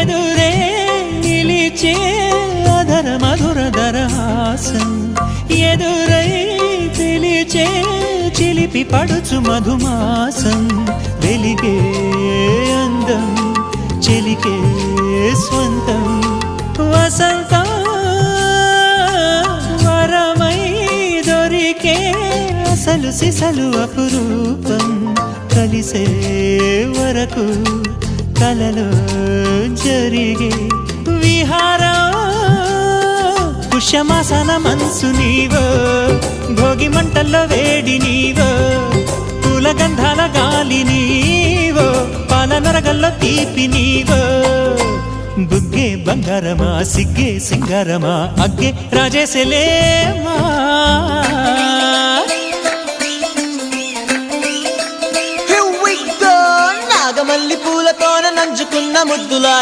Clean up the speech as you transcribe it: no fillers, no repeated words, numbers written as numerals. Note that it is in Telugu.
ఎదురే నిలిచే అధర మధుర దరహాసం ఎదురై పిలిచే చిలిపి పడుచు మధుమాసం వెలిగే అందం చెలికే స్వంతం వసంతం వరమై దొరికే అసలు సిసలు అపురూపం కలిసే వరకు కలలో జరిగే విహారం పుష్యమాసన మనసు నీవో భోగి మంటల్లో వేడి నీవో పూల గంధాల గాలి నీవో పాల నరగల్లో తీపి నీవో బుగ్గే బంగారమా సిగ్గే సింగారమా అగ్గే రాజేశలేమా నాగమల్లి పూలతోన నంచుకున్న ముద్దులా